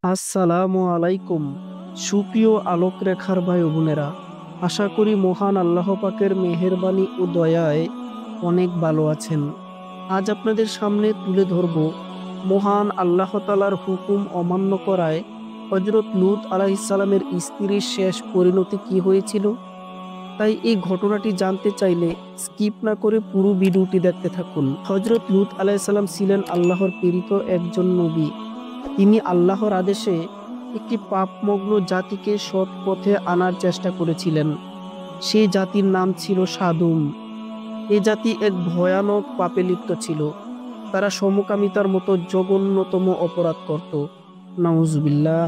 আসসালামু আলাইকুম। সুপ্রিয় আলোক রেখার ভাই ও বোনেরা, আশা করি মহান আল্লাহ পাকের মেহেরবানি ও দয়ায় অনেক ভালো আছেন। আজ আপনাদের সামনে তুলে ধরব মহান আল্লাহ তাআলার হুকুম অমান্য করায় হযরত লূত আলাইহিস সালামের স্ত্রীর শেষ পরিণতি কি হয়েছিল। তাই এই ঘটনাটি জানতে চাইলে স্কিপ না করে পুরো ভিডিওটি দেখতে থাকুন। হযরত লূত আলাইহিস সালাম ছিলেন আল্লাহর প্রেরিত একজন নবী। তিনি আল্লাহর আদেশে একটি পাপমগ্ন জাতিকে সৎ পথে আনার চেষ্টা করেছিলেন। সেই জাতির নাম ছিল সাদুম। এ জাতি এক ভয়ানক পাপে লিপ্ত ছিল। তারা সমকামিতার মতো জঘন্যতম অপরাধ করত। নাউজুবিল্লাহ।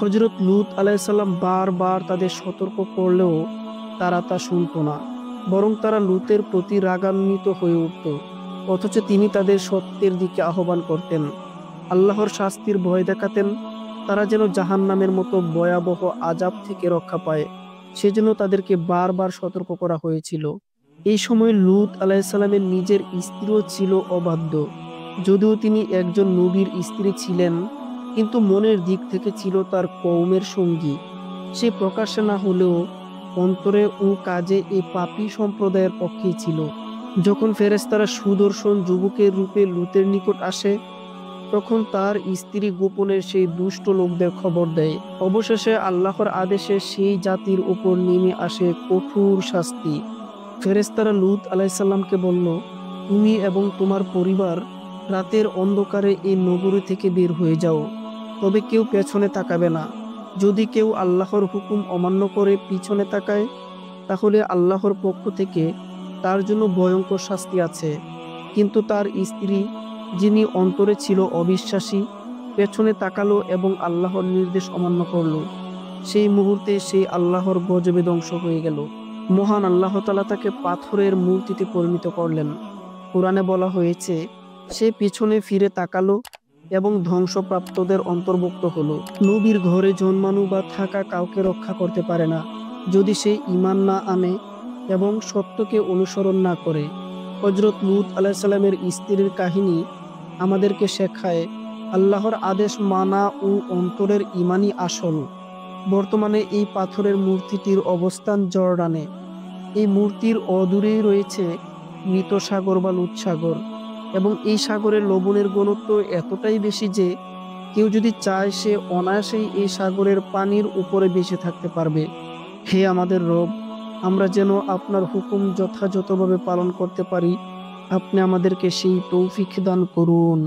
হযরত লূত আলাইহিস সালাম বারবার তাদের সতর্ক করলেও তারা তা শুনত না। বরং তারা লূতের প্রতি রাগান্বিত হয়ে উঠত। অথচ তিনি তাদের সত্যের দিকে আহ্বান করতেন, আল্লাহর শাস্তির ভয় দেখাতেন। তারা যেন জাহান্নামের মতো ভয়াবহ আযাব থেকে রক্ষা পায়, সেজন্য তাদেরকে বারবার সতর্ক করা হয়েছিল। এই সময় লূত আলাইহিস সালামের নিজের স্ত্রীও ছিল অবাধ্য। যদিও তিনি একজন নবীর স্ত্রী ছিলেন, কিন্তু মনের দিক থেকে ছিল তার কওমের সঙ্গী। সে প্রকাশ্যে না হলেও অন্তরে ও কাজে এই পাপী সম্প্রদায়ের পক্ষেই ছিল। যখন ফেরেশতারা সুদর্শন যুবকের রূপে লূতের নিকট আসে, তখন তার স্ত্রী গোপনে সেই দুষ্ট লোকদের খবর দেয়। অবশেষে আল্লাহর আদেশে সেই জাতির উপর নেমে আসে কঠোর শাস্তি। ফেরেশতারা লূত আলাইহিস সালামকে বলল, তুমি এবং তোমার পরিবার রাতের অন্ধকারে এই নগরী থেকে বের হয়ে যাও, তবে কেউ পেছনে তাকাবে না। যদি কেউ আল্লাহর হুকুম অমান্য করে পিছনে তাকায়, তাহলে আল্লাহর পক্ষ থেকে তার জন্য ভয়ঙ্কর শাস্তি আছে। কিন্তু তার স্ত্রী, যিনি অন্তরে ছিল অবিশ্বাসী, পেছনে তাকালো এবং আল্লাহর নির্দেশ অমান্য করলো। সেই মুহূর্তে সেই আল্লাহর গজবে ধ্বংস হয়ে গেল। মহান আল্লাহ তাআলা তাকে পাথরের মূর্তিতে পরিণত করলেন। কোরআনে বলা হয়েছে, সে পিছনে ফিরে তাকালো এবং ধ্বংসপ্রাপ্তদের অন্তর্ভুক্ত হলো। নবীর ঘরে জন্মানো বা থাকা কাউকে রক্ষা করতে পারে না, যদি সে ঈমান না আনে এবং সত্যকে অনুসরণ না করে। হযরত লূত আলাইহিস সালামের স্ত্রীর কাহিনী আমাদেরকে শেখায়, আল্লাহর আদেশ মানা ও অন্তরের ঈমানই আসল। বর্তমানে এই পাথরের মূর্তিটির অবস্থান জর্ডানে। এই মূর্তির অদূরেই রয়েছে মৃত সাগর বা লুৎ সাগর, এবং এই সাগরের লবণের ঘনত্ব এতটাই বেশি যে কেউ যদি চায় সে অনায়াসেই এই সাগরের পানির উপরে ভেসে থাকতে পারবে। হে আমাদের রব, আমরা যেন আপনার হুকুম যথাযথভাবে পালন করতে পারি, আপনি আমাদেরকে সেই তৌফিক দান করুন।